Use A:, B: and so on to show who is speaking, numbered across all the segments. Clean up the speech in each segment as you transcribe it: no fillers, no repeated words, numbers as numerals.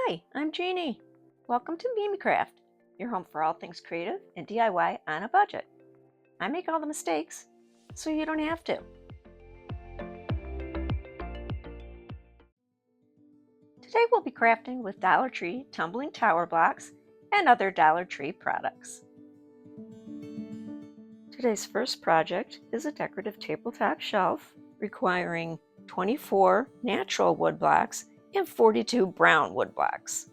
A: Hi, I'm Jeannie. Welcome to Mimicraft, your home for all things creative and DIY on a budget. I make all the mistakes, so you don't have to. Today we'll be crafting with Dollar Tree Tumbling Tower Blocks and other Dollar Tree products. Today's first project is a decorative tabletop shelf requiring 24 natural wood blocks and 42 brown wood blocks.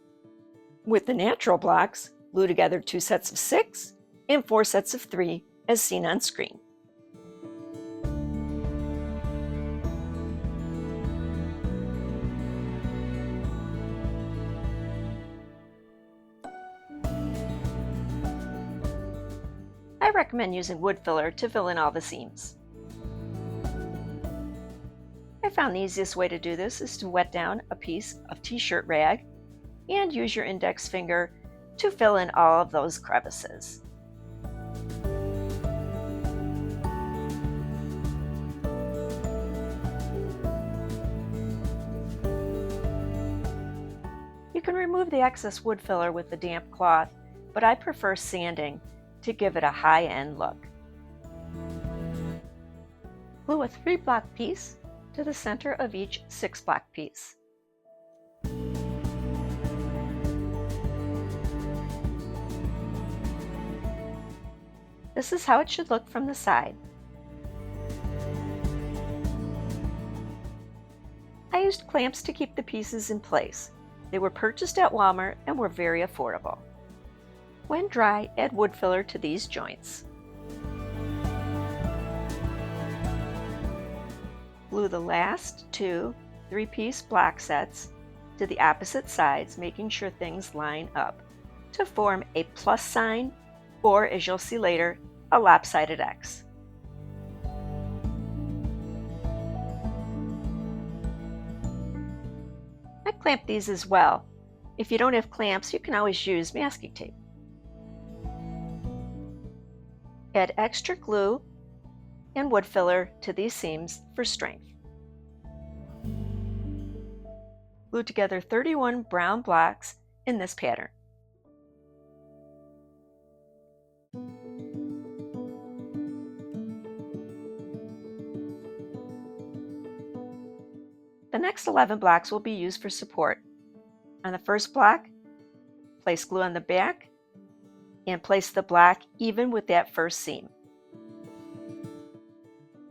A: With the natural blocks, glue together 2 sets of 6 and 4 sets of 3 as seen on screen. I recommend using wood filler to fill in all the seams. I found the easiest way to do this is to wet down a piece of t-shirt rag and use your index finger to fill in all of those crevices. You can remove the excess wood filler with the damp cloth, but I prefer sanding to give it a high-end look. Glue a 3-block piece to the center of each 6-block piece. This is how it should look from the side. I used clamps to keep the pieces in place. They were purchased at Walmart and were very affordable. When dry, add wood filler to these joints. Glue the last 2 3-piece block sets to the opposite sides, making sure things line up to form a plus sign, or as you'll see later, a lopsided X. I clamped these as well. If you don't have clamps, you can always use masking tape. Add extra glue and wood filler to these seams for strength. Glue together 31 brown blocks in this pattern. The next 11 blocks will be used for support. On the first block, place glue on the back and place the block even with that first seam.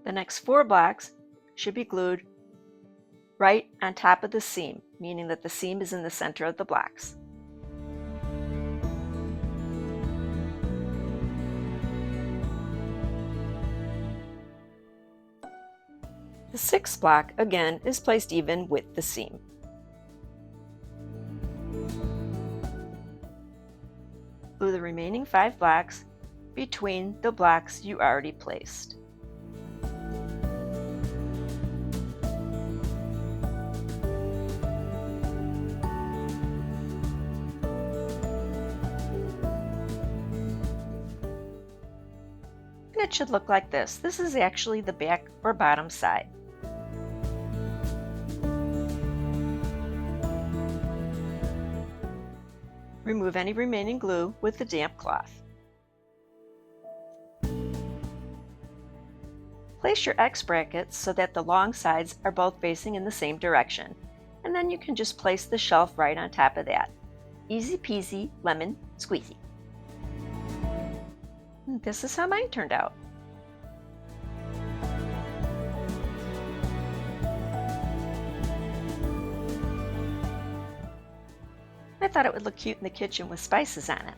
A: The next 4 blocks should be glued right on top of the seam, meaning that the seam is in the center of the blocks. The 6th block, again, is placed even with the seam. Glue the remaining 5 blocks between the blocks you already placed. And it should look like this. This is actually the back or bottom side. Remove any remaining glue with the damp cloth. Place your X brackets so that the long sides are both facing in the same direction, and then you can just place the shelf right on top of that. Easy peasy, lemon squeezy. And this is how mine turned out. I thought it would look cute in the kitchen with spices on it.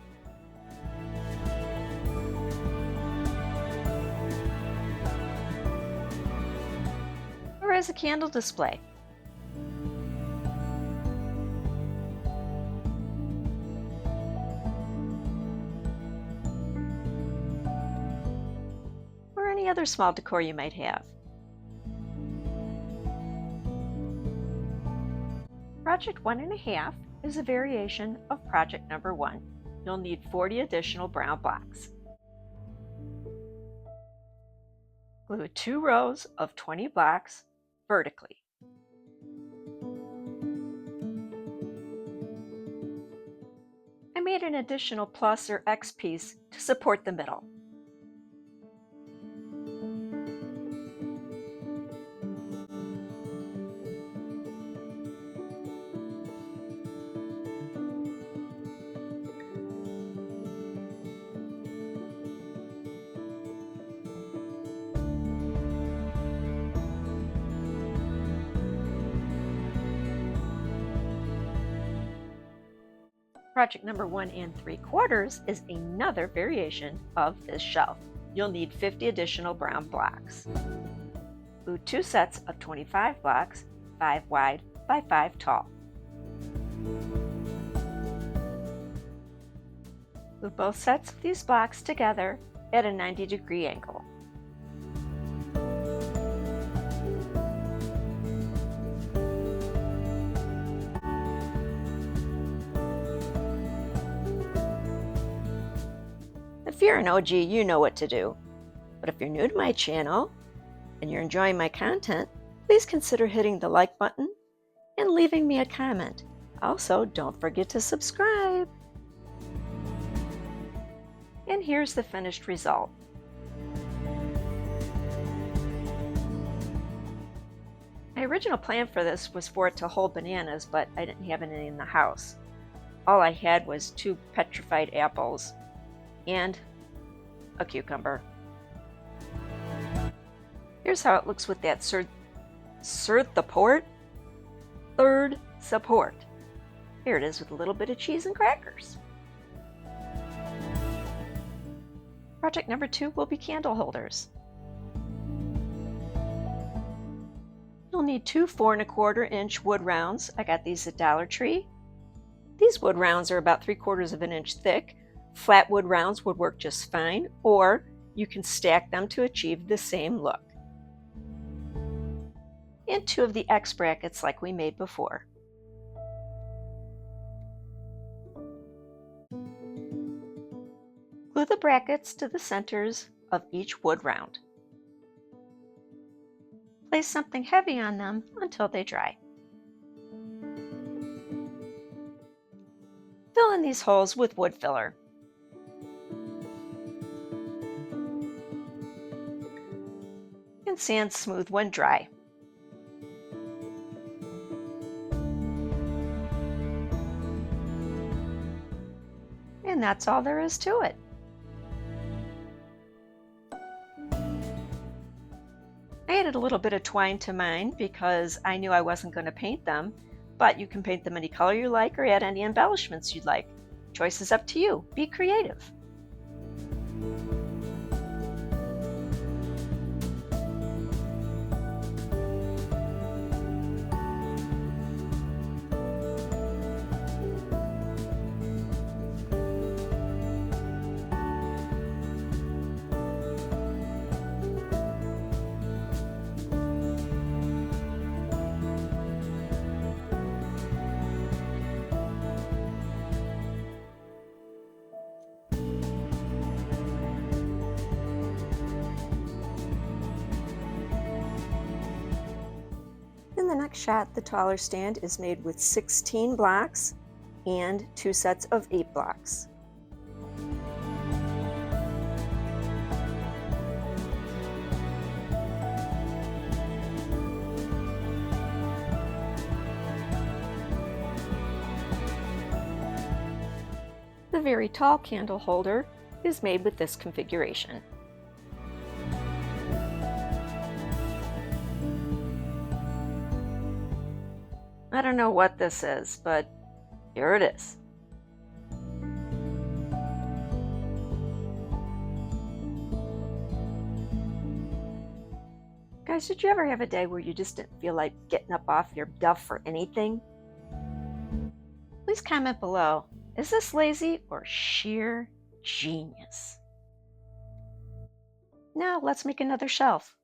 A: Or as a candle display. Or any other small decor you might have. Project 1.5 is a variation of project number 1. You'll need 40 additional brown blocks. Glue 2 rows of 20 blocks vertically. need an additional plus or X piece to support the middle. Project number 1 3/4 is another variation of this shelf. You'll need 50 additional brown blocks. Glue 2 sets of 25 blocks, 5 wide by 5 tall. Glue both sets of these blocks together at a 90-degree angle. If you're an OG, you know what to do. But if you're new to my channel and you're enjoying my content, please consider hitting the like button and leaving me a comment. Also, don't forget to subscribe. And here's the finished result. My original plan for this was for it to hold bananas, but I didn't have any in the house. All I had was 2 petrified apples and a cucumber. Here's how it looks with that third support. Here it is with a little bit of cheese and crackers. Project number 2 will be candle holders. You'll need 2 4 1/4-inch wood rounds. I got these at Dollar Tree. These wood rounds are about 3/4 of an inch thick. Flat wood rounds would work just fine, or you can stack them to achieve the same look. And 2 of the X brackets like we made before. Glue the brackets to the centers of each wood round. Place something heavy on them until they dry. Fill in these holes with wood filler. And sand smooth when dry. And that's all there is to it. I added a little bit of twine to mine because I knew I wasn't going to paint them, but you can paint them any color you like or add any embellishments you'd like. Choice is up to you. Be creative. In the next shot, the taller stand is made with 16 blocks and 2 sets of 8 blocks. The very tall candle holder is made with this configuration. I don't know what this is, but here it is. Guys, did you ever have a day where you just didn't feel like getting up off your duff for anything? Please comment below. Is this lazy or sheer genius? Now let's make another shelf.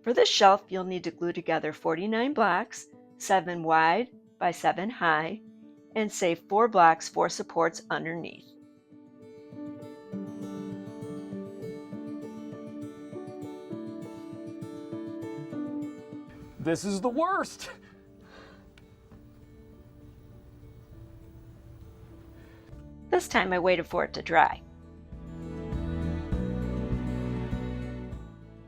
A: For this shelf, you'll need to glue together 49 blocks, 7 wide by 7 high, and save 4 blocks for supports underneath.
B: This is the worst.
A: This time I waited for it to dry.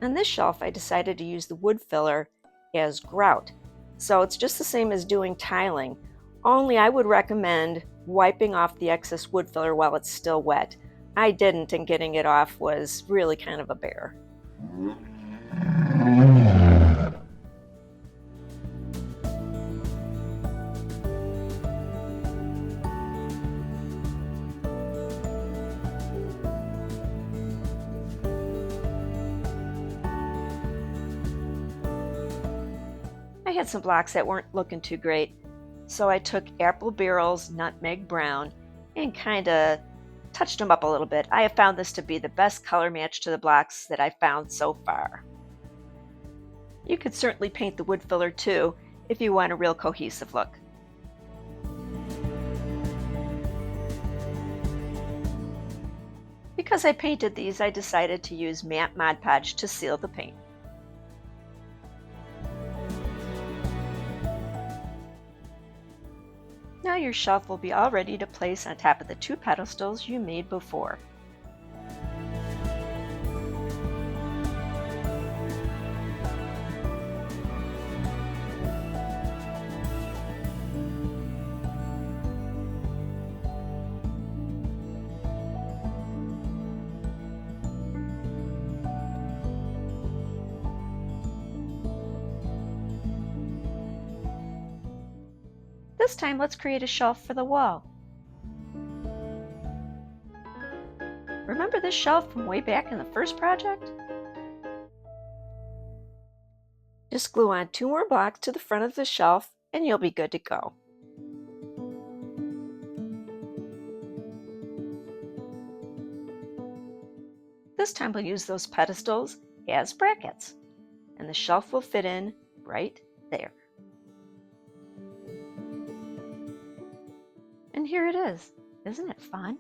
A: On this shelf, I decided to use the wood filler as grout. So it's just the same as doing tiling, only I would recommend wiping off the excess wood filler while it's still wet. I didn't, and getting it off was really kind of a bear. I had some blocks that weren't looking too great, so I took Apple Barrel's Nutmeg Brown and kind of touched them up a little bit. I have found this to be the best color match to the blocks that I've found so far. You could certainly paint the wood filler too if you want a real cohesive look. Because I painted these, I decided to use matte Mod Podge to seal the paint. Now your shelf will be all ready to place on top of the 2 pedestals you made before. This time, let's create a shelf for the wall. Remember this shelf from way back in the first project? Just glue on 2 more blocks to the front of the shelf and you'll be good to go. This time we'll use those pedestals as brackets, and the shelf will fit in right there. And here it is. Isn't it fun?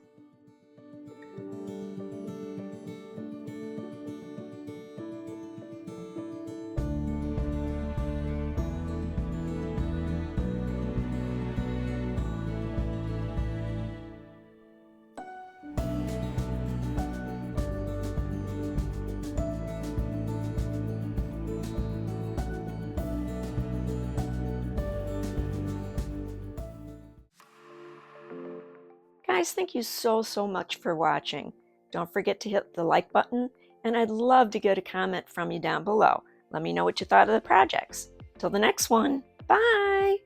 A: Guys, thank you so much for watching. Don't forget to hit the like button, and I'd love to get a comment from you down below. Let me know what you thought of the projects. Till the next one, bye!